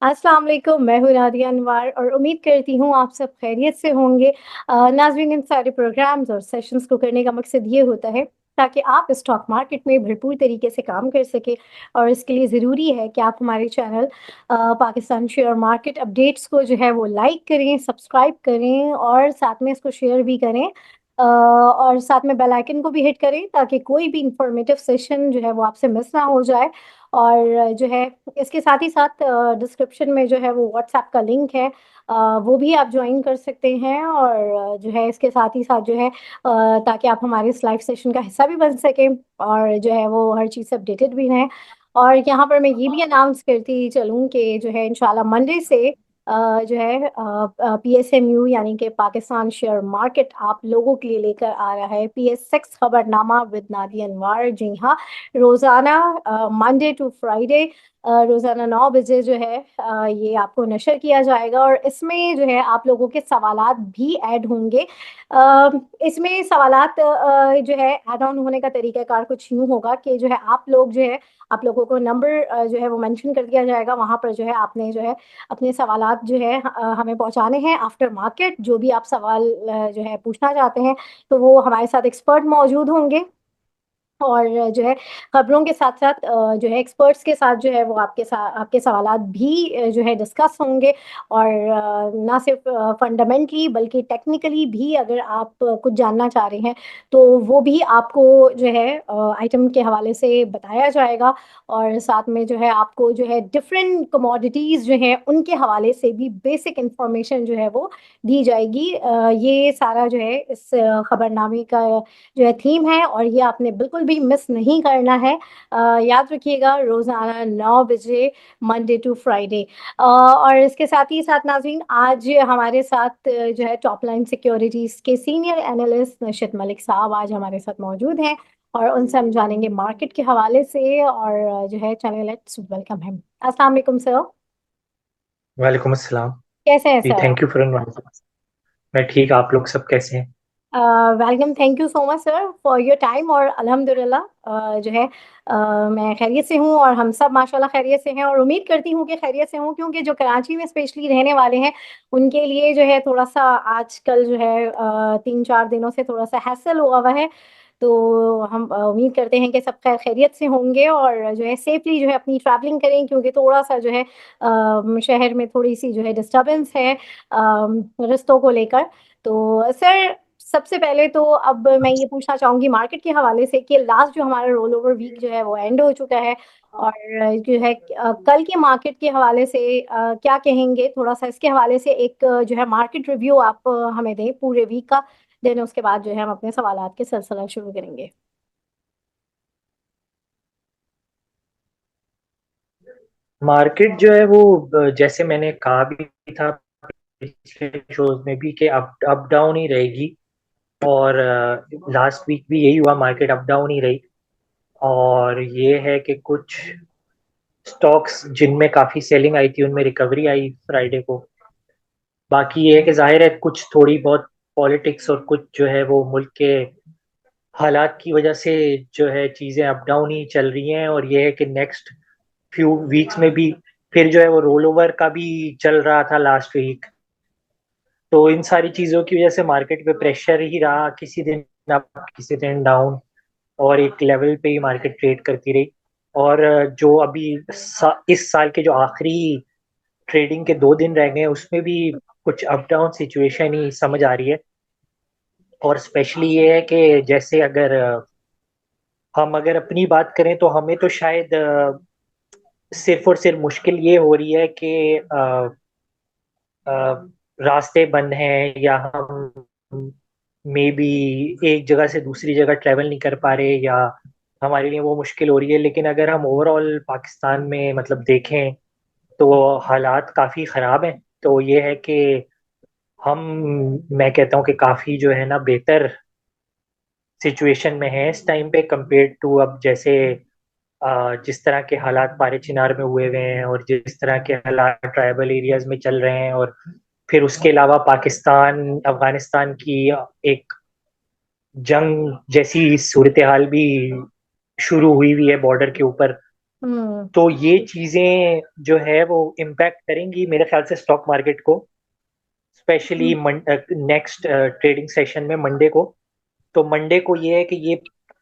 अस्सलाम वालेकुम, मैं हूँ नादिया अनवर और उम्मीद करती हूँ आप सब खैरियत से होंगे। नाज़रीन, इन सारे प्रोग्राम्स और सेशंस को करने का मकसद ये होता है ताकि आप स्टॉक मार्केट में भरपूर तरीके से काम कर सकें और इसके लिए ज़रूरी है कि आप हमारे channel Pakistan share market updates को जो है वो लाइक करें, सब्सक्राइब करें और साथ में इसको शेयर भी करें। और साथ में बेल आइकन को भी हिट करें ताकि कोई भी इंफॉर्मेटिव सेशन जो है वो आपसे मिस ना हो जाए। और जो है इसके साथ ही साथ डिस्क्रिप्शन में जो है वो व्हाट्सएप का लिंक है, वो भी आप ज्वाइन कर सकते हैं। और जो है इसके साथ ही साथ जो है ताकि आप हमारे इस लाइव सेशन का हिस्सा भी बन सकें और जो है वो हर चीज़ से अपडेटेड भी रहें। और यहाँ पर मैं ये भी अनाउंस करती चलूँ कि जो है इंशाल्लाह मंडे से जो है PSMU यानी कि पाकिस्तान शेयर मार्केट आप लोगों के लिए लेकर आ रहा है PS6 Khabarnama with Nadia Anwar. जी हाँ, रोज़ाना मंडे टू फ्राइडे रोज़ाना 9 बजे जो है ये आपको नशर किया जाएगा और इसमें जो है आप लोगों के सवालात भी ऐड होंगे। अ, इसमें सवालात जो है ऐड ऑन होने का तरीक़ाकार कुछ यूँ होगा कि जो है आप लोग जो है आप लोगों को नंबर जो है वो मेंशन कर दिया जाएगा, वहाँ पर जो है आपने जो है अपने सवालात जो है हमें पहुँचाने हैं आफ्टर मार्केट। जो भी आप सवाल जो है पूछना चाहते हैं, तो वो हमारे साथ एक्सपर्ट मौजूद होंगे और जो है खबरों के साथ-साथ जो है एक्सपर्ट्स के साथ जो है वो आपके सवालात भी जो है डिस्कस होंगे। और ना सिर्फ फंडामेंटली बल्कि टेक्निकली भी अगर आप कुछ जानना चाह रहे हैं, तो वो भी आपको जो है आइटम के हवाले से बताया जाएगा। और साथ में जो है आपको जो है डिफरेंट कमोडिटीज़ जो हैं उनके हवाले से भी बेसिक इन्फॉर्मेशन जो है वो दी जाएगी। ये सारा जो है इस खबरनामे का जो है थीम है और ये आपने बिल्कुल भी मिस नहीं करना है। याद रखिएगा, रोज़ाना 9 बजे मंडे टू फ्राइडे। और इसके साथ ही साथ नाज़रीन, आज हमारे साथ जो है टॉप लाइन सिक्योरिटीज़ के सीनियर एनालिस्ट नशित मलिक साहब आज हमारे साथ मौजूद हैं और उनसे हम जानेंगे मार्केट के हवाले से। और जो है चलिए लेट्स वेलकम हिम। अस्सलाम वालेकुम सर। वालेकुम अस्सलाम कैसे हैं जी। सर आप? Thank you for inviting. मैं ठीक, आप लोग सब कैसे हैं? Welcome, thank you so much sir for your time. और अल्हम्दुलिल्लाह जो है मैं खैरियत से हूँ और हम सब माशाल्लाह खैरियत से हैं और उम्मीद करती हूँ कि खैरियत से हूँ, क्योंकि जो कराची में स्पेशली रहने वाले हैं उनके लिए जो है थोड़ा सा आजकल जो है 3-4 दिनों से थोड़ा सा हैसल हुआ हुआ है। तो हम उम्मीद करते हैं कि सब खैरियत से होंगे और जो है सेफली जो है अपनी ट्रैवलिंग करें, क्योंकि थोड़ा सा जो है शहर में थोड़ी सी जो है डिस्टर्बेंस है रिश्तों को लेकर। तो सर, सबसे पहले तो अब मैं ये पूछना चाहूँगी मार्केट के हवाले से कि लास्ट जो हमारा रोल ओवर वीक जो है वो एंड हो चुका है। और जो है कल के मार्केट के हवाले से क्या कहेंगे? थोड़ा-सा इसके हवाले से एक जो है मार्केट रिव्यू आप हमें दें पूरे वीक का। देन उसके बाद जो है हम अपने सवालात के सिलसिला शुरू करेंगे। मार्केट जो है वो जैसे मैंने कहा भी था पिछले शोज में भी कि अप अप डाउन ही रहेगी। और लास्ट वीक भी यही हुआ, मार्केट अप डाउन ही रही। और ये है कि कुछ स्टॉक्स जिनमें काफी सेलिंग आई थी उनमें रिकवरी आई फ्राइडे को। बाकी ये है कि जाहिर है कुछ थोड़ी बहुत पॉलिटिक्स और कुछ जो है वो मुल्क के हालात की वजह से जो है चीजें अप डाउन ही चल रही हैं। और ये है कि नेक्स्ट फ्यू वीक्स में भी फिर जो है वो रोल ओवर का भी चल रहा था लास्ट वीक। तो इन सारी चीजों की वजह से मार्केट पे प्रेशर ही रहा, किसी दिन अप किसी दिन डाउन, और एक लेवल पे ही मार्केट ट्रेड करती रही। और जो अभी इस साल के जो आखिरी ट्रेडिंग के 2 दिन रह गए हैं उसमें भी कुछ अप डाउन सिचुएशन ही समझ आ रही है। और स्पेशली ये है कि जैसे अगर हम अगर अपनी बात करें तो हमें तो शायद सिर्फ और सिर्फ मुश्किल ये हो रही है कि अ, रास्ते बंद हैं या हम मे बी एक जगह से दूसरी जगह ट्रेवल नहीं कर पा रहे, या हमारे लिए वो मुश्किल हो रही है। लेकिन अगर हम ओवरऑल पाकिस्तान में मतलब देखें तो हालात काफ़ी ख़राब हैं। तो ये है कि हम मैं कहता हूँ कि काफ़ी जो है ना बेहतर सिचुएशन में है इस टाइम पे कंपेयर टू अब जैसे जिस तरह के हालात पारे चिनार में हुए हुए हैं और जिस तरह के हालात ट्राइबल एरियाज में चल रहे हैं। और फिर उसके अलावा पाकिस्तान अफगानिस्तान की एक जंग जैसी सूरत हाल भी शुरू हुई हुई है बॉर्डर के ऊपर। हम्म। तो ये चीजें जो है वो इम्पैक्ट करेंगी मेरे ख्याल से स्टॉक मार्केट को, स्पेशली नेक्स्ट ट्रेडिंग सेशन में मंडे को। तो मंडे को ये है कि ये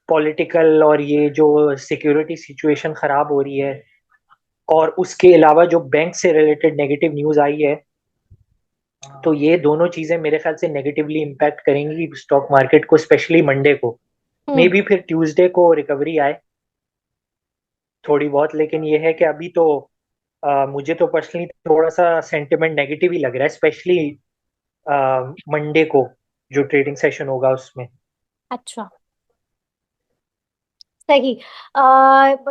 पॉलिटिकल और ये जो सिक्योरिटी सिचुएशन खराब हो रही है, और उसके अलावा जो बैंक से रिलेटेड नेगेटिव न्यूज आई है, तो ये दोनों चीजें मेरे ख्याल से नेगेटिवली इम्पैक्ट करेंगी स्टॉक मार्केट को, स्पेशली मंडे को। मे हम्म। बी फिर ट्यूसडे को रिकवरी आए थोड़ी बहुत, लेकिन ये है कि अभी तो मुझे तो पर्सनली थोड़ा सा सेंटिमेंट नेगेटिव ही लग रहा है, स्पेशली मंडे को जो ट्रेडिंग सेशन होगा उसमें। अच्छा। सही।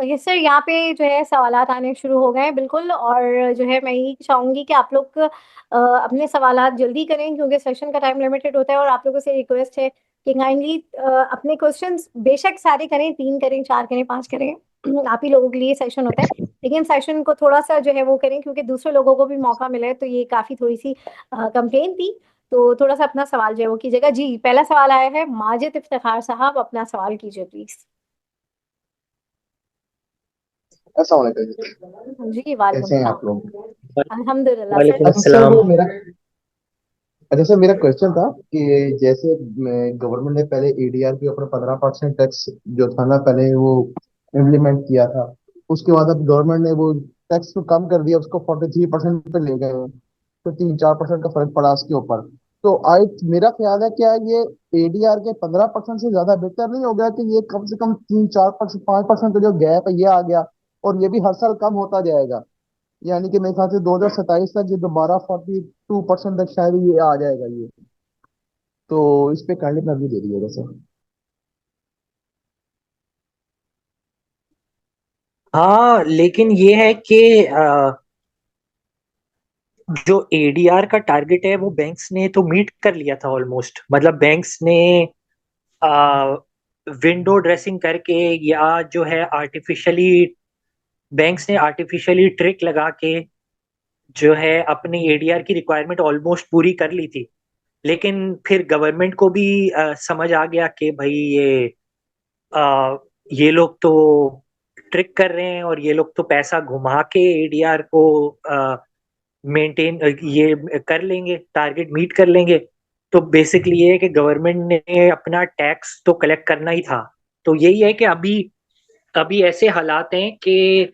ये सर यहाँ पे जो है सवालात आने शुरू हो गए हैं बिल्कुल, और जो है मैं यही चाहूंगी कि आप लोग अपने सवालात जल्दी करें, क्योंकि सेशन का टाइम लिमिटेड होता है। और आप लोगों से रिक्वेस्ट है कि काइंडली अपने क्वेश्चंस बेशक सारे करें, 3 करें, 4 करें, 5 करें, आप ही लोगों के लिए सेशन होता है, लेकिन सेशन को थोड़ा सा जो है वो करें, क्योंकि दूसरे लोगों को भी मौका मिले। तो ये काफी थोड़ी सी कंप्लेन थी, तो थोड़ा सा अपना सवाल जो है वो कीजिएगा। जी, पहला सवाल आया है माजिद इफ्तिखार साहब, अपना सवाल कीजिए प्लीज। अस्सलाम वालेकुम। जी, वालेकुम कैसे हैं सलाम। आप लोग? अल्हम्दुलिल्लाह सर। वालेकुम अच्छा सर, अस्सलाम। मेरा क्वेश्चन था कि जैसे गवर्नमेंट ने पहले एडीआर के ऊपर 15% टैक्स जो था ना, पहले वो इम्प्लीमेंट किया था। उसके बाद अब गवर्नमेंट ने वो टैक्स को कम कर दिया, उसको 43% पे ले गए हैं। तो 3-4% का फर्क पड़ा उसके ऊपर। तो आई मेरा ख्याल है, क्या ये एडीआर के 15% से ज्यादा बेहतर नहीं हो गया कि ये कम से कम 3-4%, 5% का जो गैप है ये आ गया, और ये भी हर साल कम होता जाएगा। यानी कि मेरे ख्याल से 2027 तक ये दोबारा 42% तक शायद ये आ जाएगा ये। तो इस पे काइंडली नजर दे दीजिएगा सर। हाँ, लेकिन ये है कि जो एडीआर का टारगेट है वो बैंक्स ने तो मीट कर लिया था ऑलमोस्ट। मतलब बैंक्स ने विंडो ड्रेसिंग करके, या जो है आर्टिफिशियली, बैंक्स ने आर्टिफिशियली ट्रिक लगा के जो है अपनी एडीआर की रिक्वायरमेंट ऑलमोस्ट पूरी कर ली थी। लेकिन फिर गवर्नमेंट को भी समझ आ गया कि भाई अ, ये लोग तो ट्रिक कर रहे हैं, और ये लोग तो पैसा घुमा के एडीआर को मेंटेन ये कर लेंगे, टारगेट मीट कर लेंगे। तो बेसिकली ये है कि गवर्नमेंट ने अपना टैक्स तो कलेक्ट करना ही था। तो यही है कि अभी अभी ऐसे हालात हैं कि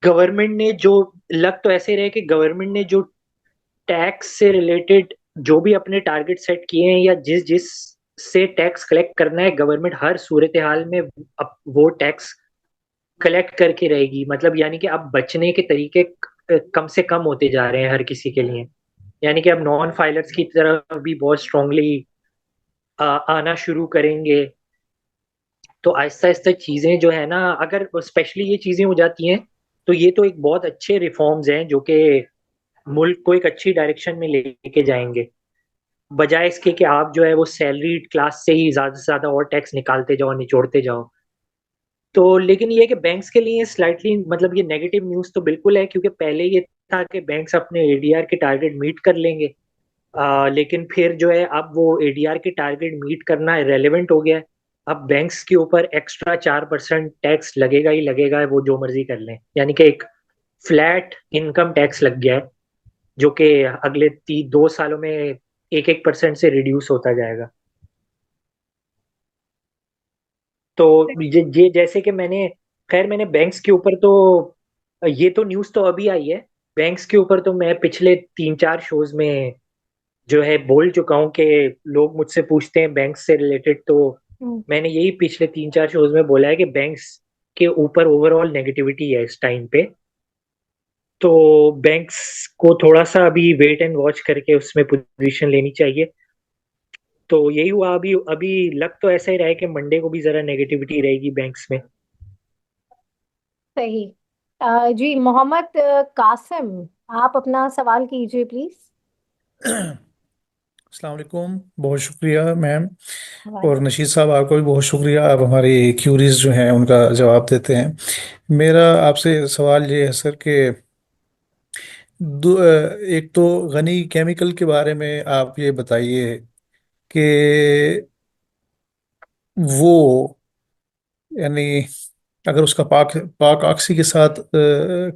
गवर्नमेंट ने जो, लग तो ऐसे रहे कि गवर्नमेंट ने जो टैक्स से रिलेटेड जो भी अपने टारगेट सेट किए हैं, या जिस जिस से टैक्स कलेक्ट करना है, गवर्नमेंट हर सूरत हाल में अब वो टैक्स कलेक्ट करके रहेगी। मतलब यानी कि अब बचने के तरीके कम से कम होते जा रहे हैं हर किसी के लिए। यानी कि अब नॉन फाइलर्स की तरफ भी बहुत स्ट्रांगली आना शुरू करेंगे। तो आहिस्ता आहिस्ता चीजें जो है ना, अगर स्पेशली ये चीजें हो जाती हैं, तो ये तो एक बहुत अच्छे रिफॉर्म्स हैं जो कि मुल्क को एक अच्छी डायरेक्शन में लेके जाएंगे, बजाय इसके कि आप जो है वो सैलरीड क्लास से ही ज्यादा से ज्यादा और टैक्स निकालते जाओ, निचोड़ते जाओ। तो लेकिन ये है कि बैंक्स के लिए स्लाइटली, मतलब ये नेगेटिव न्यूज तो बिल्कुल है, क्योंकि पहले ये था कि बैंक्स अपने एडीआर के टारगेट मीट कर लेंगे। लेकिन फिर जो है अब वो एडीआर के टारगेट मीट करना रेलेवेंट हो गया है। अब बैंक्स के ऊपर एक्स्ट्रा 4% टैक्स लगेगा ही लगेगा, वो जो मर्जी कर लें। यानी कि एक फ्लैट इनकम टैक्स लग गया है, जो कि अगले 2 सालों में 1-1% से रिड्यूस होता जाएगा। तो ये जैसे कि मैंने, खैर मैंने बैंक्स के ऊपर तो, ये तो न्यूज़ तो अभी आई है। बैंक्स के ऊपर तो मैं पिछले 3-4 शोज में जो है बोल चुका हूँ कि लोग मुझसे पूछते हैं बैंक से रिलेटेड। तो हम्म। मैंने यही पिछले 3-4 शोज में बोला है कि बैंक्स के ऊपर ओवरऑल नेगेटिविटी है इस टाइम पे। तो बैंक्स को थोड़ा सा अभी वेट एंड वॉच करके उसमें पोजीशन लेनी चाहिए। तो यही हुआ अभी अभी। लग तो ऐसा ही रहा है कि मंडे को भी जरा नेगेटिविटी रहेगी बैंक्स में। सही। जी, मोहम्मद कासिम, आप अपना सवाल कीजिए प्लीज। अस्सलाम वालेकुम। बहुत शुक्रिया मैम। और वालेकुम। नशीद साहब, आपका भी बहुत शुक्रिया, आप हमारी क्यूरीज जो हैं उनका जवाब देते हैं। मेरा आपसे सवाल ये है सर कि एक तो गनी केमिकल के बारे में आप ये बताइए कि वो, यानी अगर उसका पाक पाक ऑक्सी के साथ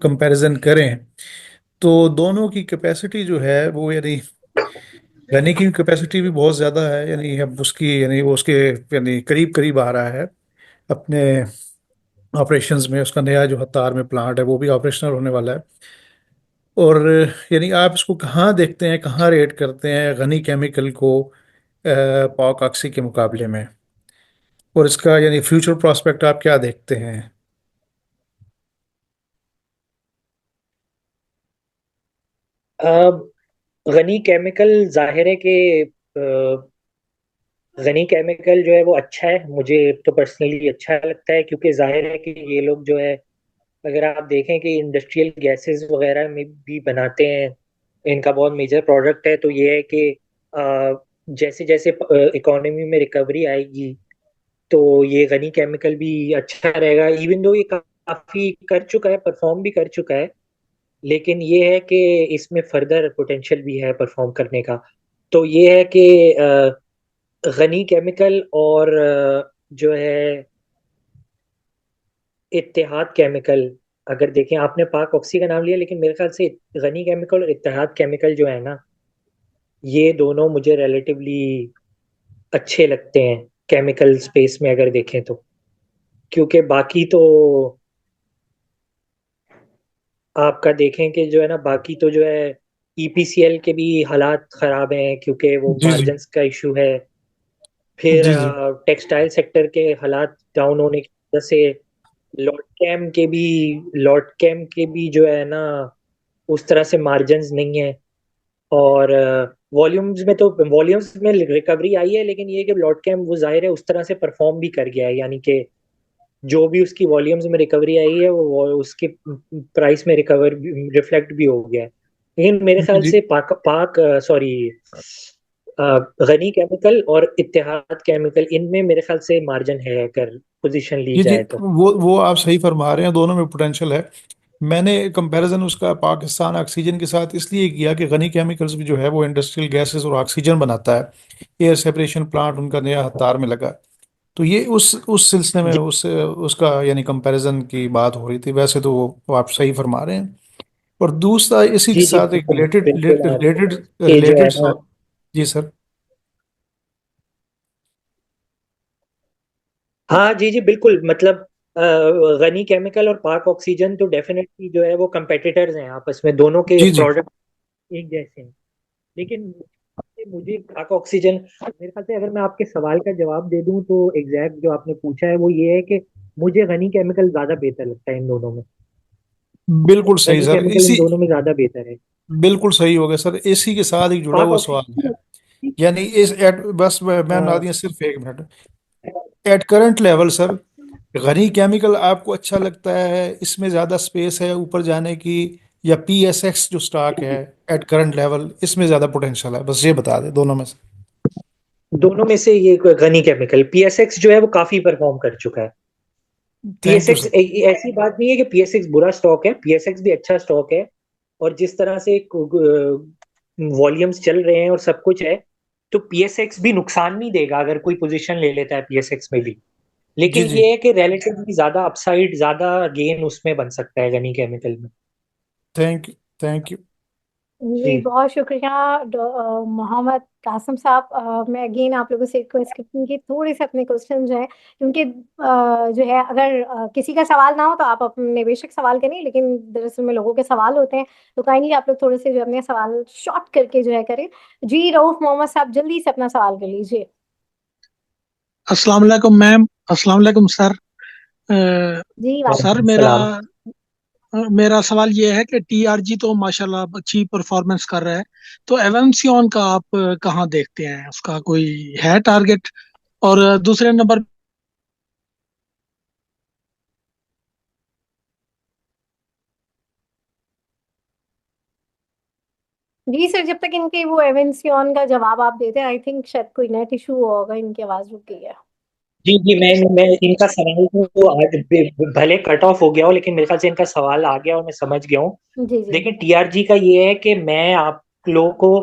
कंपैरिजन करें तो दोनों की कैपेसिटी जो है वो, यानी गन्ने की कैपेसिटी भी बहुत ज़्यादा है, यानी अब उसकी, यानी वो उसके यानी करीब करीब आ रहा है अपने ऑपरेशंस में। उसका नया जो हत्तार में प्लांट है वो भी ऑपरेशनल होने वाला है। और यानी आप इसको कहाँ देखते हैं, कहाँ रेट करते हैं गनी केमिकल को पॉक ऑक्सी के मुकाबले में, और इसका यानी फ्यूचर प्रोस्पेक्ट आप क्या देखते हैं? गनी केमिकल जाहिर है कि गनी केमिकल जो है वो अच्छा है, मुझे तो पर्सनली अच्छा लगता है, क्योंकि जाहिर है कि ये लोग जो है, अगर आप देखें कि इंडस्ट्रियल गैसेस वगैरह में भी बनाते हैं, इनका बहुत मेजर प्रोडक्ट है। तो ये है कि जैसे जैसे इकोनॉमी में रिकवरी आएगी तो ये गनी केमिकल भी अच्छा रहेगा। इवन दो ये काफी कर चुका है, परफॉर्म भी कर चुका है, लेकिन ये है कि इसमें फर्दर पोटेंशियल भी है परफॉर्म करने का। तो ये है कि गनी केमिकल और जो है इत्तेहाद केमिकल, अगर देखें, आपने पाक ऑक्सी का नाम लिया, लेकिन मेरे ख्याल से गनी केमिकल और इत्तेहाद केमिकल जो है ना, ये दोनों मुझे रिलेटिवली अच्छे लगते हैं केमिकल स्पेस में अगर देखें तो। क्योंकि बाकी तो आपका देखें कि जो है ना, बाकी तो जो है ईपीसीएल के भी हालात खराब हैं, क्योंकि वो जी जी। मार्जिन्स का इशू है। फिर जी जी। टेक्सटाइल सेक्टर के हालात डाउन होने की वजह से लॉट कैम के भी जो है ना, उस तरह से मार्जिन्स नहीं है। और वॉल्यूम्स में रिकवरी आई है, लेकिन ये कि लॉट कैम वो जाहिर है उस तरह से परफॉर्म भी कर गया है, यानी कि जो भी उसकी वॉल्यूम्स में रिकवरी आई है वो उसके प्राइस में रिकवर रिफ्लेक्ट भी हो गया है। लेकिन मेरे जी ख्याल जी। से पाक पाक सॉरी गनी केमिकल और इत्तेहाद केमिकल, इनमें मेरे ख्याल से मार्जिन है अगर पोजीशन ली जी जी, जाए तो। वो आप सही फरमा रहे हैं, दोनों में पोटेंशियल है। मैंने कंपैरिजन उसका पाकिस्तान ऑक्सीजन के साथ इसलिए किया कि गनी केमिकल्स भी जो है वो इंडस्ट्रियल गैसेस और ऑक्सीजन बनाता है। एयर सेपरेशन प्लांट उनका नया हत्तार में लगा। तो ये उस सिलसिले में जी उसका यानी कंपैरिजन की बात हो रही थी। वैसे तो वो आप सही फरमा रहे हैं। और दूसरा इसी के जी जी, साथ एक बिल्कुल रिलेटेड बिल्कुल आप रिलेटेड के जो है रिलेटेड ना। जी सर। हाँ जी जी, बिल्कुल, मतलब अ, गनी केमिकल और पाक ऑक्सीजन तो डेफिनेटली जो है वो कंपेटिटर्स हैं आपस में, दोनों के जी जी। प्रोडक्ट एक जैसे हैं। लेकिन मुझे पाक ऑक्सीजन, मेरे ख्याल से अगर मैं आपके सवाल का जवाब दे दूं तो एग्जैक्ट जो आपने पूछा है वो ये है कि मुझे गनी केमिकल ज्यादा बेहतर लगता है इन दोनों में। बिल्कुल सही गनी सर। केमिकल इन इसी दोनों में ज्यादा बेहतर है। बिल्कुल सही हो गया सर। इसी के साथ एक जुड़ा पाक हुआ सवाल है। ऑक्सीजन। यानी बस मैं बता हाँ, दिया सिर्फ 1 minute. At current level sir, गनी केमिकल आपको अच्छा लगता है, इसमें ज़्यादा स्पेस है ऊपर जाने की, या पीएसएक्स जो स्टॉक है एट करंट लेवल इसमें ज़्यादा पोटेंशियल है? बस ये बता दें दोनों में से। दोनों में से ये गनी केमिकल, पीएसएक्स जो है वो काफी परफॉर्म कर चुका है। Thank you PSX sir. ऐसी बात नहीं है कि पीएसएक्स बुरा स्टॉक है, पीएसएक्स भी अच्छा स्टॉक है। और जिस तरह से वॉल्यूम्स चल रहे हैं और सब कुछ है, तो पीएसएक्स भी नुकसान नहीं देगा अगर कोई पोजीशन ले लेता है पीएसएक्स में भी। जी लेकिन जी। ये है कि रिलेटिवली ज्यादा अपसाइड, ज्यादा गेन उसमें बन सकता है गनी केमिकल में। Thank you. Thank you. जी जी बहुत शुक्रिया मोहम्मद कासिम साहब। मैं अगेन आप लोगों से रिक्वेस्ट करती हूँ कि थोड़े से अपने क्वेश्चन जो है, क्योंकि जो है अगर किसी का सवाल ना हो तो आप अपने बेशक सवाल करें, लेकिन दरअसल में लोगों के सवाल होते हैं, तो काइंडली आप लोग थोड़े से जो अपने सवाल शॉर्ट करके जो है करें। जी रऊफ मोहम्मद साहब, जल्दी से अपना सवाल कर लीजिए। अस्सलाम वालेकुम मैम। अस्सलाम वालेकुम सर। जी सर वालेकुम मेरा सलाम। मेरा सवाल ये है कि टीआरजी तो माशाल्लाह अच्छी परफॉर्मेंस कर रहा है, तो एवंसियन का आप कहाँ देखते हैं? उसका कोई है टारगेट? और दूसरे नंबर। जी सर, जब तक इनके वो एवेंसियन का जवाब आप देते हैं, आई थिंक शायद कोई नेट इशू हुआ होगा, इनकी आवाज रुक गई है। जी जी, मैं इनका सवाल तो आज भले कट ऑफ हो गया हो, लेकिन मेरे ख्याल से इनका सवाल आ गया और मैं समझ गया हूँ। जी जी। देखिए, टीआरजी का ये है कि मैं आप लोगों को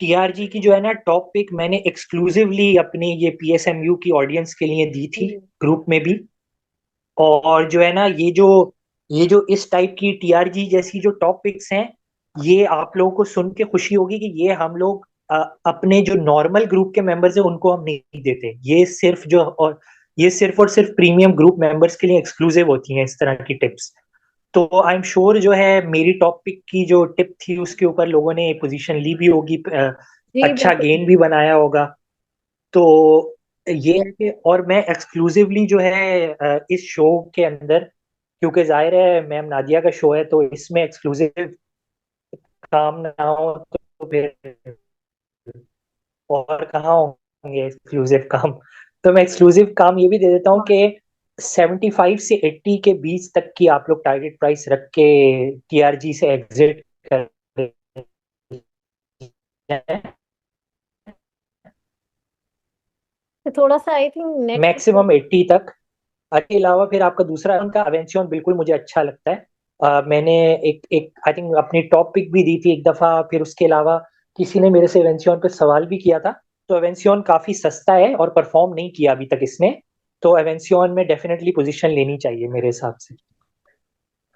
टीआरजी की जो है ना टॉप पिक मैंने एक्सक्लूसिवली अपनी ये पीएसएमयू की ऑडियंस के लिए दी थी, जी ग्रुप में भी। और जो है ना, ये जो इस टाइप की टीआरजी जैसी जो टॉपिक्स हैं, ये आप लोगों को सुन के खुशी होगी कि ये हम लोग अपने जो नॉर्मल ग्रुप के मेंबर्स हैं उनको हम नहीं देते। ये सिर्फ और सिर्फ प्रीमियम ग्रुप मेंबर्स के लिए एक्सक्लूसिव होती हैं इस तरह की टिप्स। तो आई एम श्योर जो है मेरी टॉपिक की जो टिप थी उसके ऊपर लोगों ने पोजीशन ली भी होगी, जी अच्छा बिल्कुल। गेन भी बनाया होगा। तो ये है कि और मैं एक्सक्लूसिवली जो है इस शो के अंदर, क्योंकि जाहिर है मैम नादिया का शो है तो इसमें एक्सक्लूसिव काम ना हो तो फिर और कहाँ होंगे एक्सक्लूसिव काम। तो मैं एक्सक्लूसिव काम ये भी दे देता हूँ कि 75 से 80 के बीच तक की आप लोग टारगेट प्राइस रख के टीआरजी से एग्जिट कर तो थोड़ा सा आई थिंक नेट। मैक्सिमम 80 तक। के अलावा फिर आपका दूसरा उनका अवेंसियन बिल्कुल मुझे अच्छा लगता है। मैंने एक एक आई थिंक अपनी टॉप पिक भी दी थी एक दफा। फिर उसके अलावा किसी ने मेरे से एवेंसियन पे सवाल भी किया था। तो एवेंसियन काफी सस्ता है और परफॉर्म नहीं किया अभी तक इसने। तो एवेंसियन में डेफिनेटली पोजीशन लेनी चाहिए मेरे हिसाब से।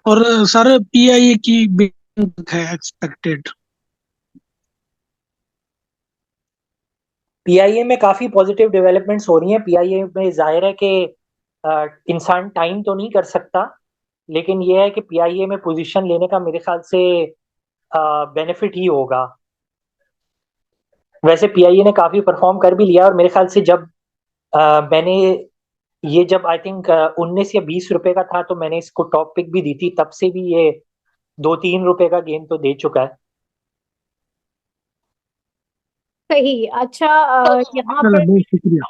और सर पीआईए की बिल्डिंग है एक्सपेक्टेड? पीआईए में काफी पॉजिटिव डेवलपमेंट्स हो रही हैं। पीआईए में जाहिर है कि इंसान टाइम तो नहीं कर सकता, लेकिन यह है कि पीआईए में पोजीशन लेने का मेरे ख्याल से बेनिफिट ही होगा। वैसे पीआईए ने काफी परफॉर्म कर भी लिया और मेरे ख्याल से जब मैंने ये जब आई थिंक 19 या 20 रुपए का था तो मैंने इसको टॉप पिक भी दी थी, तब से भी ये 2-3 रुपए का गेन तो दे चुका है। सही। अच्छा, यहाँ चलो पर। बहुत शुक्रिया।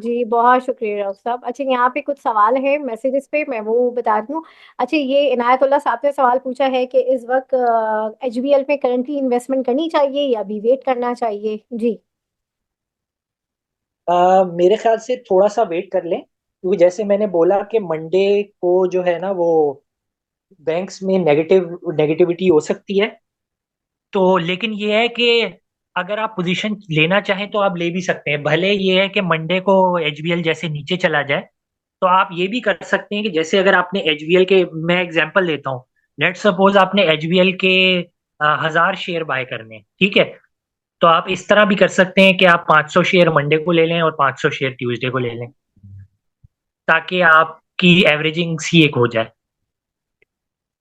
जी बहुत शुक्रिया डॉक्टर साहब। अच्छा, यहाँ पे कुछ सवाल है मैसेजेस पे, मैं वो बता दूं। अच्छा, ये इनायतुल्लाह साहब ने सवाल पूछा है कि इस वक्त एचबीएल में करंटली इन्वेस्टमेंट करनी चाहिए या अभी वेट करना चाहिए। जी। मेरे ख्याल से थोड़ा सा वेट कर लें, क्योंकि जैसे मैंने बोला कि मंडे को जो है ना वो बैंक्स में नेगेटिविटी हो सकती है। तो लेकिन ये है कि अगर आप पोजीशन लेना चाहें तो आप ले भी सकते हैं, भले ये है कि मंडे को एचबीएल जैसे नीचे चला जाए। तो आप ये भी कर सकते हैं कि जैसे अगर आपने एचबीएल के, मैं एग्जांपल देता हूँ, लेट सपोज आपने एचबीएल के 1000 शेयर बाय करने, ठीक है। तो आप इस तरह भी कर सकते हैं कि आप 500 शेयर मंडे को ले लें और 500 शेयर ट्यूसडे को ले लें, ताकि आपकी एवरेजिंग सी एक हो जाए।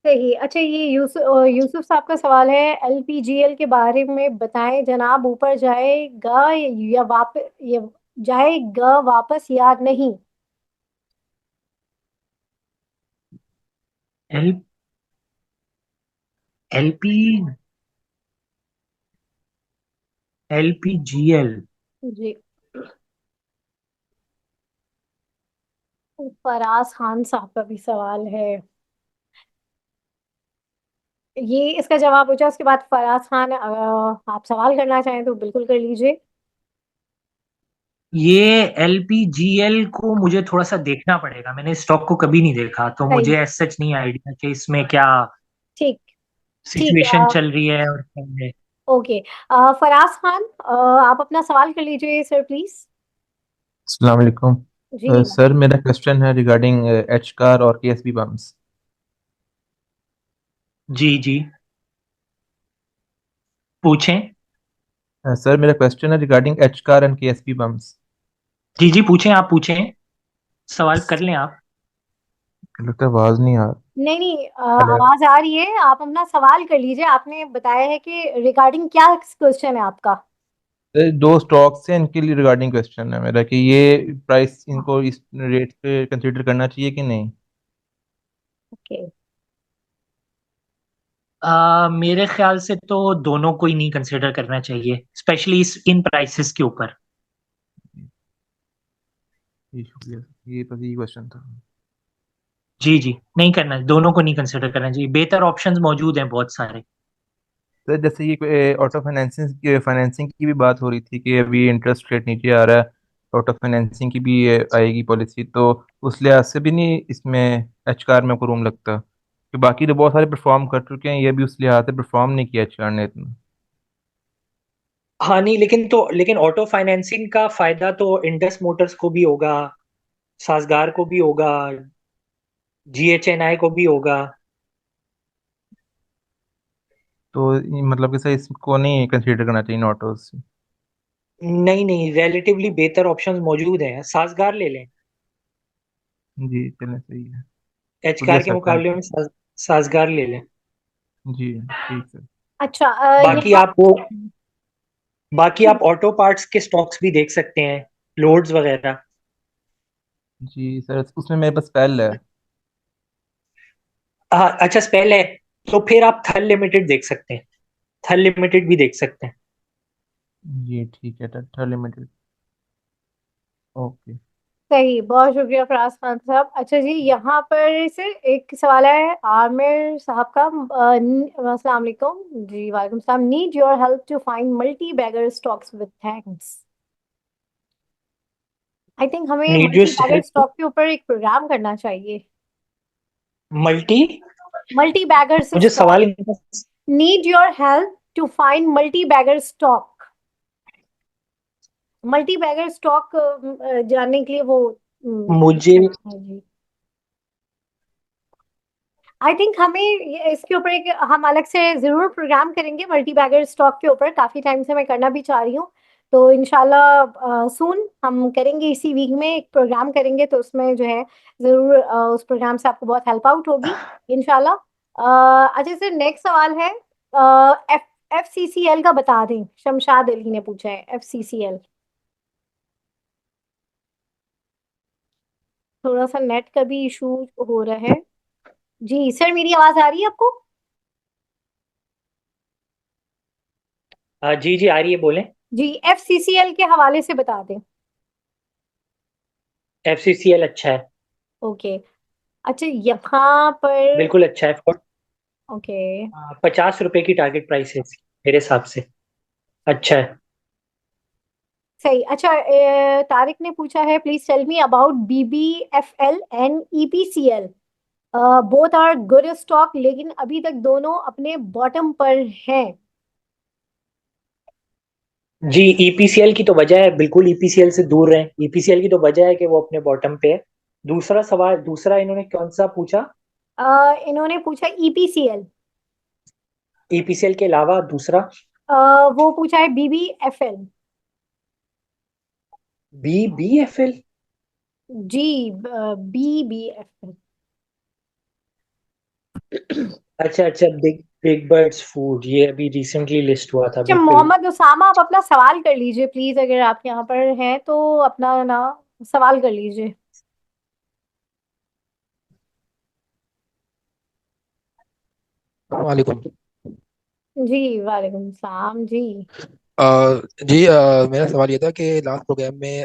सही। अच्छा, ये यूसुफ साहब का सवाल है, एलपीजीएल के बारे में बताएं जनाब, ऊपर जाएगा या वापस, या जाएगा वापस या नहीं। L LP LPGL. जी। फराज खान साहब का भी सवाल है, ये इसका जवाब हो जाए उसके बाद फराज खान, आप सवाल करना चाहें तो बिल्कुल कर लीजिए। ये एलपीजीएल को मुझे थोड़ा सा देखना पड़ेगा, मैंने स्टॉक को कभी नहीं देखा तो सही। मुझे एज सच नहीं आइडिया कि इसमें क्या ठीक। ठीक है। सिचुएशन चल रही है और क्या है। ओके। फराज खान, आप अपना सवाल कर लीजिए सर प्लीज। अस्सलाम वालेकुम। जी। सर मेरा क्वेश्चन है रिगार्डिंग एच कार और केएसबी बम्स। जी जी, पूछें। सर मेरा क्वेश्चन है regarding H car and KSB pumps. जी जी, पूछें, आप पूछें, सवाल कर लें आप। लगता है आवाज नहीं आ नहीं नहीं, रहा। आवाज आ रही है, आप अपना सवाल कर लीजिए। आपने बताया है कि रिगार्डिंग क्या क्वेश्चन है आपका। दो स्टॉक्स हैं, इनके लिए रिगार्डिंग क्वेश्चन है मेरा कि ये प्राइस इनको इस रेट पे कंसीडर करना चाहिए कि नहीं। ओके। मेरे ख्याल से तो दोनों को ही नहीं कंसिडर करना चाहिए, स्पेशली इन प्राइसेस के ऊपर। जी शुक्रिया, ये बस यही क्वेश्चन था। जी जी, नहीं करना, दोनों को नहीं कंसिडर करना चाहिए, बेहतर ऑप्शंस मौजूद हैं बहुत सारे। सर जैसे ये ऑटो फाइनेंसिंग फाइनेंसिंग की भी बात हो रही थी कि अभी इंटरेस्ट रेट नीचे आ रहा है, ऑटो फाइनेंसिंग की भी आएगी पॉलिसी, तो उस लिहाज से भी नहीं इसमें एच कार में आपको रूम लगता कि बाकी तो बहुत सारे परफॉर्म कर चुके हैं, ये भी उस लिहाज से परफॉर्म नहीं किया एच कार ने इतना। हाँ नहीं, लेकिन ऑटो फाइनेंसिंग का फायदा तो इंडस मोटर्स को भी होगा, साजगार को भी होगा, GHNI को भी होगा। तो मतलब कि सर इसको नहीं कंसीडर करना चाहिए ऑटोज। नहीं नहीं, रिलेटिवली बेहतर ऑप्शंस मौजूद हैं, साजगार ले लें। जी चलें, सही है। एच शुक्रिया कार के सर, थैंक मुकाबले यू। में साजगार ले लें। जी ठीक सर। अच्छा बाकी यहाँ। आप वो बाकी आप ऑटो पार्ट्स के स्टॉक्स भी देख सकते हैं, लोड्स वगैरह। जी सर, उसमें मेरे पास पहल है। हाँ अच्छा, स्पेल है। तो फिर आप थल लिमिटेड देख सकते हैं, थल लिमिटेड भी देख सकते हैं। जी ठीक है, टाटा लिमिटेड। ओके। सही, बहुत शुक्रिया फराज खान साहब। अच्छा जी, यहाँ पर से एक सवाल है आमिर साहब का। अस्सलाम वालेकुम जी। वालेकुम सलाम। Need your help to find multibagger stocks with thanks. I think हमें need multi your bagger help. Stock के ऊपर एक प्रोग्राम करना चाहिए। मल्टी। मल्टी बैगर्स मुझे स्टॉक। सवाल need your help to find multibagger stock. Multibagger stock जानने के लिए वो मुझे है जी। आई थिंक हमें इसके ऊपर एक हम अलग से जरूर प्रोग्राम करेंगे मल्टी बैगर स्टॉक के ऊपर। काफी टाइम से मैं करना भी चाह रही हूँ। तो इंशाल्लाह सून हम करेंगे, इसी वीक में एक प्रोग्राम करेंगे, तो उसमें जो है जरूर उस प्रोग्राम से आपको बहुत हेल्प आउट होगी इंशाल्लाह। अच्छा सर, नेक्स्ट सवाल है एफ FCCL का बता दें। शमशाद अली ने पूछा है FCCL। थोड़ा सा नेट का भी इशू हो रहा है। जी सर, मेरी आवाज आ रही है आपको? जी जी आ रही है, बोलें। जी, FCCL के हवाले से बता दें। FCCL अच्छा है, ओके। अच्छा यहाँ पर। बिल्कुल अच्छा है। ओके। 50 रुपए की टारगेट प्राइस है इसकी, मेरे हिसाब से अच्छा है। सही। अच्छा तारिक ने पूछा है please tell me about BBFL and EPCL। Both are good stock, लेकिन अभी तक दोनों अपने बॉटम पर हैं। जी, ईपीसीएल की तो वजह है, बिल्कुल ईपीसीएल से दूर रहें। ईपीसीएल की तो वजह है कि वो अपने बॉटम पे है। दूसरा सवाल, दूसरा इन्होंने कौन सा पूछा? इन्होंने पूछा EPCL। ईपीसीएल के अलावा दूसरा? वो पूछा है BBFL। BBFL। जी BBFL। अच्छा अच्छा, बिग बिग बर्ड्स फूड, ये अभी रिसेंटली लिस्ट हुआ था, अच्छा बिग। मोहम्मद उसामा, आप अपना सवाल कर लीजिए प्लीज, अगर आप यहाँ पर हैं तो अपना ना सवाल कर लीजिए। वालेकुम। जी वालेकुम सलाम जी। जी, मेरा सवाल ये था कि लास्ट प्रोग्राम में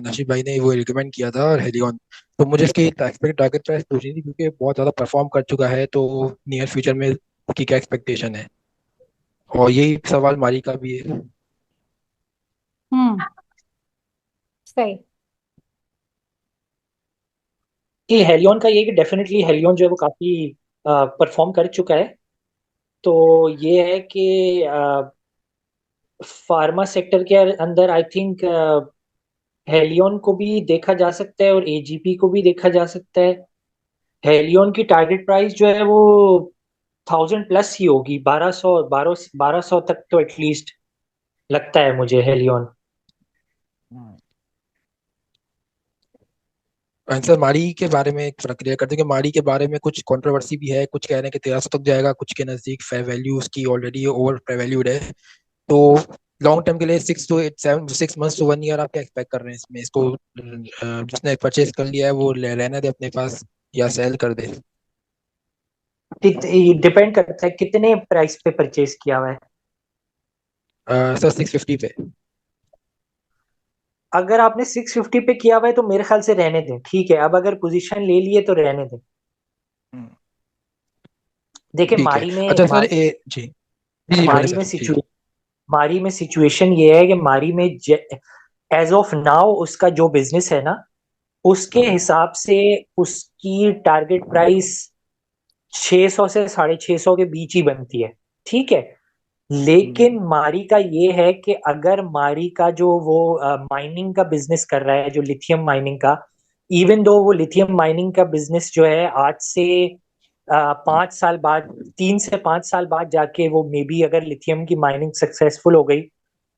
नशीब भाई ने वो रिकमेंड किया था हेलियन। तो मुझे इसकी एक्सपेक्टेड टारगेट प्राइस पूछनी थी, क्योंकि बहुत ज़्यादा परफॉर्म कर चुका है, तो नियर फ्यूचर में उसकी क्या एक्सपेक्टेशन है। और यही सवाल मारी का भी है। हम्म। सही। ये हेलियन का ये कि डेफिनेटली हेलियन जो है वो काफी परफॉर्म कर चुका है। तो ये है कि फार्मा सेक्टर के अंदर आई थिंक हेलियन को भी देखा जा सकता है और एजीपी को भी देखा जा सकता है। हेलियन की टारगेट प्राइस जो है वो 1000 प्लस ही होगी, 1200 तक तो एटलीस्ट लगता है मुझे हेलियन। आंसर मारी के बारे में एक प्रक्रिया करते हैं कि मारी के बारे में कुछ कंट्रोवर्सी भी है। कुछ कह रहे हैं कि 1300 तक जाएगा, कुछ के नज़दीक फेयर वैल्यू उसकी ऑलरेडी ओवर वैल्यूड है। तो लॉन्ग टर्म के लिए 6 to 7 6 months to 1 year आप क्या एक्सपेक्ट कर रहे हैं इसमें? इसको जिसने परचेज कर लिया है वो रहने दे अपने पास, या सेल कर दे? डिपेंड करता है कितने प्राइस पे परचेज किया हुआ है। सर 650 पे। अगर आपने 650 पे किया हुआ है तो मेरे ख्याल से रहने दें, ठीक है। अब अगर पोजीशन ले लिए तो रहने दें। हम्म, देखिए ठीक है। अच्छा सर, जी जी जी बोले मारी में सर जी। सिचुएशन मारी में सिचुएशन ये है कि मारी में एज ऑफ नाउ उसका जो बिजनेस है ना, उसके हिसाब से उसकी टारगेट प्राइस 600 से 650 के बीच ही बनती है, ठीक है। लेकिन मारी का ये है कि अगर मारी का जो वो माइनिंग का बिजनेस कर रहा है, जो लिथियम माइनिंग का, इवन दो वो लिथियम माइनिंग का बिजनेस जो है आज से 5 साल बाद, 3 से 5 साल बाद जाके वो मे बी अगर लिथियम की माइनिंग सक्सेसफुल हो गई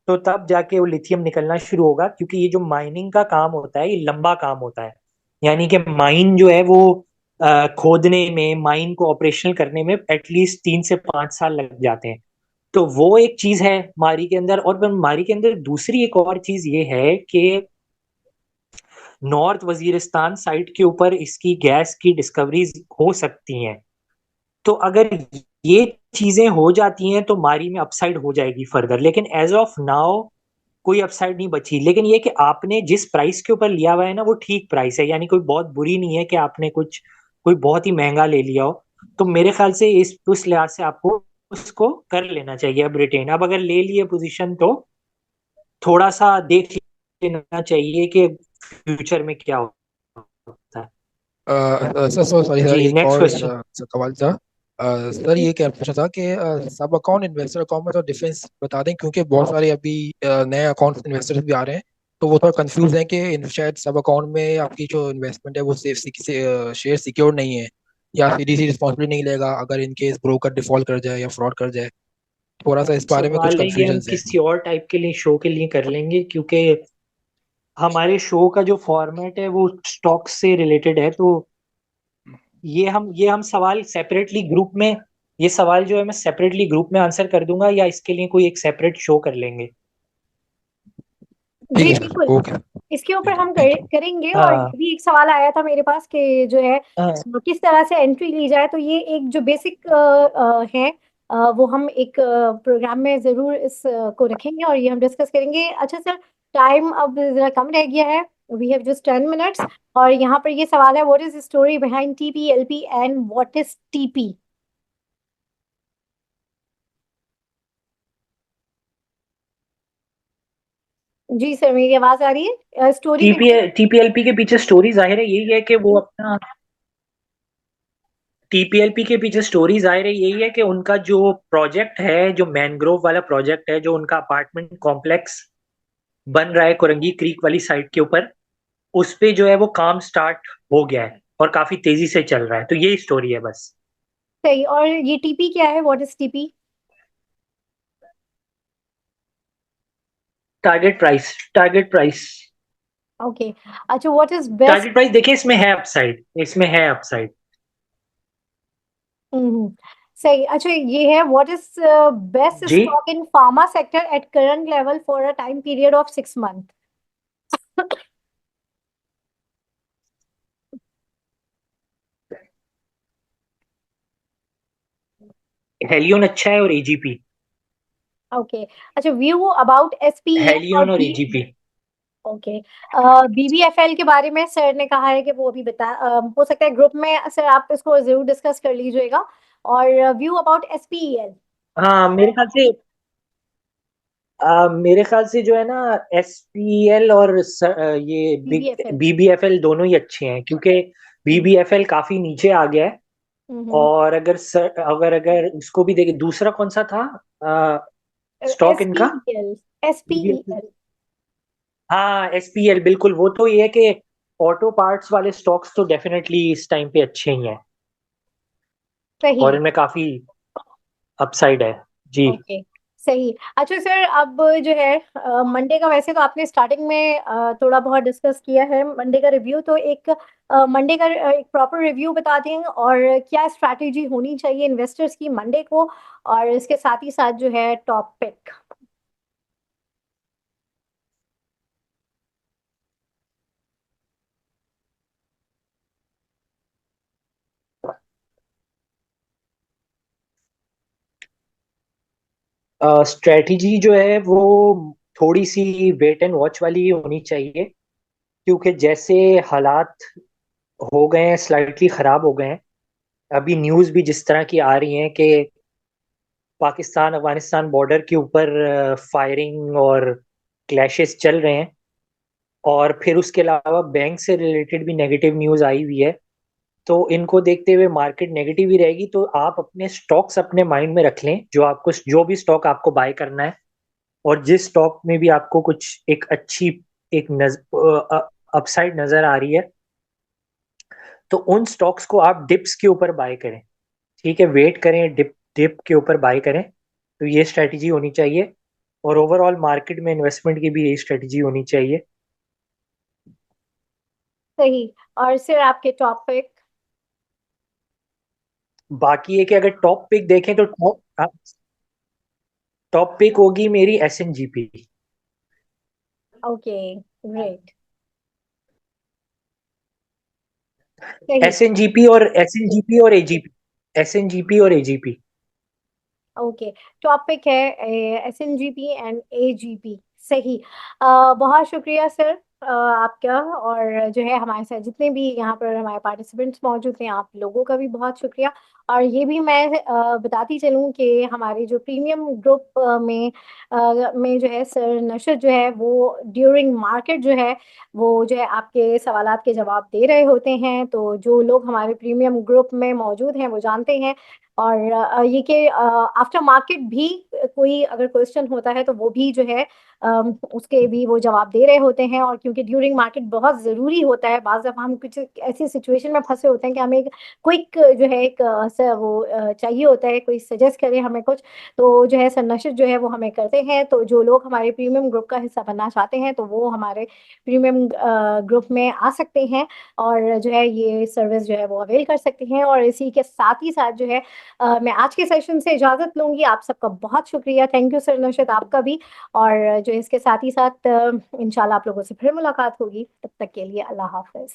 तो तब जाके वो लिथियम निकलना शुरू होगा, क्योंकि ये जो माइनिंग का काम होता है ये लंबा काम होता है। यानी कि माइन जो है वो खोदने में, माइन को ऑपरेशनल करने में एटलीस्ट 3 से 5 साल लग जाते हैं। तो वो एक चीज है मारी के अंदर। और मारी के अंदर दूसरी एक और चीज ये है कि नॉर्थ वजीरिस्तान साइड के ऊपर इसकी गैस की डिस्कवरीज हो सकती हैं। तो अगर ये चीजें हो जाती हैं तो मारी में अपसाइड हो जाएगी फर्दर, लेकिन एज ऑफ नाउ कोई अपसाइड नहीं बची। लेकिन ये कि आपने जिस प्राइस के ऊपर लिया हुआ है ना वो ठीक प्राइस है, यानी कोई बहुत बुरी नहीं है कि आपने कुछ कोई बहुत ही महंगा ले लिया हो। तो मेरे ख्याल से इस उस लिहाज से आपको उसको कर लेना चाहिए। अब रिटेन अब अगर ले लिए पोजीशन तो थोड़ा सा देख लेना चाहिए कि फ्यूचर में क्या होता है। सर सॉरी सर, जी, एक नेक्स्ट और क्वेश्चन। सवाल था। सर ये क्या पूछना था कि सब अकाउंट, इन्वेस्टर अकाउंट में तो डिफरेंस बता दें, क्योंकि बहुत सारे अभी नए अकाउंट इन्वेस्टर्स भी आ रहे हैं, तो वो थोड़ा कंफ्यूज है कि शायद सब अकाउंट में आपकी जो इन्वेस्टमेंट है वो सेफ शेयर सिक्योर नहीं है, या सीडीसी रिस्पॉन्सिबिलिटी नहीं लेगा अगर इन केस ब्रोकर डिफॉल्ट कर जाए या फ्रॉड कर जाए। थोड़ा सा इस बारे में कुछ सवाल है ये हम कंफ्यूजन है। किसी और टाइप के लिए शो के लिए कर लेंगे, क्योंकि हमारे शो का जो फॉर्मेट है वो स्टॉक से रिलेटेड है। तो ये हम सवाल सेपरेटली ग्रुप में, ये सवाल जो है मैं सेपरेटली ग्रुप में आंसर कर दूंगा, या इसके लिए कोई एक सेपरेट शो कर लेंगे। ठीक जी है सर, बिल्कुल, ओके। इसके ऊपर हम थैंक यू। करेंगे। और हाँ ये भी एक सवाल आया था मेरे पास कि जो है हाँ। किस तरह से एंट्री ली जाए। तो ये एक जो बेसिक है, वो हम एक प्रोग्राम में जरूर इस को रखेंगे और ये हम डिस्कस करेंगे। अच्छा सर, टाइम अब जरा कम रह गया है, वी हैव जस्ट 10 मिनट्स। और यहाँ पर ये सवाल है, what is story behind TPLP and what is TP? जी सर, मेरी आवाज आ रही है? Story behind. टीपीएलपी के पीछे स्टोरी जाहिर है यही है कि वो अपना, टीपीएलपी के पीछे स्टोरी जाहिर है यही है कि उनका जो प्रोजेक्ट है, जो मैनग्रोव वाला प्रोजेक्ट है, जो उनका अपार्टमेंट कॉम्प्लेक्स बन रहा है कुरंगी क्रीक वाली साइड के ऊपर, उस पे जो है वो काम स्टार्ट हो गया है और काफी तेजी से चल रहा है। तो यही स्टोरी है बस। सही। और ये टीपी क्या है, what is TP? Target price. Okay. अच्छा, what is best? Target price देखिए, इसमें है अपसाइड, इसमें है अपसाइड। हम्म, सही। अच्छा, ये है, व्हाट इज बेस्ट जी, stock in pharma sector at current level for a time period of 6 month? हेलियन अच्छा है और एजीपी। ओके। अच्छा, व्यू अबाउट एसपीईएल और हेलियन और बी। एजीपी। ओके। बीबीएफएल के बारे में सर ने कहा है कि वो अभी बता, हो सकता है ग्रुप में सर आप इसको जरूर डिस्कस कर लीजिएगा। और व्यू अबाउट एसपीईएल। हाँ, मेरे ख्याल से जो है ना, एसपीएल और ये बिग बीबीएफएल। बीबीएफएल दोनों ही अच्छे हैं, क्योंकि बीबीएफएल काफी नीचे आ गया है। हम्म। और अगर उसको भी देखे, दूसरा कौन सा था स्टॉक इनका? एसपीईएल। BBFL। एसपीईएल। हाँ, एसपीएल बिल्कुल। वो तो ये है कि ऑटो पार्ट्स वाले स्टॉक्स तो डेफिनेटली इस टाइम पे अच्छे ही हैं सही। और इनमें काफी अपसाइड है। जी। ओके। सही। अच्छा सर, अब जो है मंडे का, वैसे तो आपने स्टार्टिंग में थोड़ा बहुत डिस्कस किया है मंडे का रिव्यू, तो एक मंडे का एक प्रॉपर रिव्यू बता दें, और क्या स्ट्रैटेजी होनी चाहिए इन्वेस्टर्स की मंडे को, और इसके साथ ही साथ जो है टॉपिक। स्ट्रेटजी जो है वो थोड़ी सी वेट एंड वॉच वाली ही होनी चाहिए, क्योंकि जैसे हालात हो गए हैं, स्लाइटली खराब हो गए हैं। अभी न्यूज़ भी जिस तरह की आ रही हैं कि पाकिस्तान अफगानिस्तान बॉर्डर के ऊपर फायरिंग और क्लैशेस चल रहे हैं, और फिर उसके अलावा बैंक से रिलेटेड भी नेगेटिव न्यूज़ आई हुई है। तो इनको देखते हुए मार्केट नेगेटिव ही रहेगी। तो आप अपने स्टॉक्स अपने माइंड में रख लें, जो भी स्टॉक आपको बाय करना है, और जिस स्टॉक में भी आपको कुछ एक अच्छी एक अपसाइड नजर आ रही है, तो उन स्टॉक्स को आप डिप्स के ऊपर बाय करें, ठीक है, वेट करें, डिप डिप के ऊपर बाय करें। तो ये स्ट्रेटजी होनी चाहिए, और ओवरऑल मार्केट में इन्वेस्टमेंट की भी यही स्ट्रेटजी होनी चाहिए। सही। और सर आपके टॉपिक? बाकी है कि अगर टॉप पिक देखें तो टॉप पिक होगी मेरी SNGP। Okay, great. सही। एस एन जी पी और AGP, SNGP और AGP। ओके, टॉपिक है SNGP एंड AGP। सही। बहुत शुक्रिया सर आपका, और जो है हमारे साथ जितने भी यहाँ पर हमारे पार्टिसिपेंट्स मौजूद हैं, आप लोगों का भी बहुत शुक्रिया। और ये भी मैं बताती चलूँ कि हमारे जो प्रीमियम ग्रुप में जो है सर नशद जो है वो ड्यूरिंग मार्केट जो है वो जो है आपके सवालात के जवाब दे रहे होते हैं। तो जो लोग हमारे प्रीमियम ग्रुप में मौजूद हैं वो जानते हैं। और ये कि आफ्टर मार्केट भी कोई अगर क्वेश्चन होता है तो वो भी जो है उसके भी वो जवाब दे रहे होते हैं। और क्योंकि ड्यूरिंग मार्केट बहुत ज़रूरी होता है, बाज़ दफ़ा हम कुछ ऐसी सिचुएशन में फंसे होते हैं कि हमें एक क्विक जो है एक चाहिए होता है, कोई सजेस्ट करे हमें कुछ, तो जो है सन्नशित जो है वो हमें करते हैं। तो जो लोग हमारे प्रीमियम ग्रुप का हिस्सा बनना चाहते हैं तो वो हमारे प्रीमियम ग्रुप में आ सकते हैं, और जो है ये सर्विस जो है वो अवेल कर सकते हैं। और इसी के साथ ही साथ जो है मैं आज के सेशन से इजाजत लूंगी। आप सबका बहुत शुक्रिया, थैंक यू सर नौशाद, आपका भी। और जो इसके साथ ही साथ इंशाल्लाह आप लोगों से फिर मुलाकात होगी, तब तक के लिए अल्लाह हाफिज।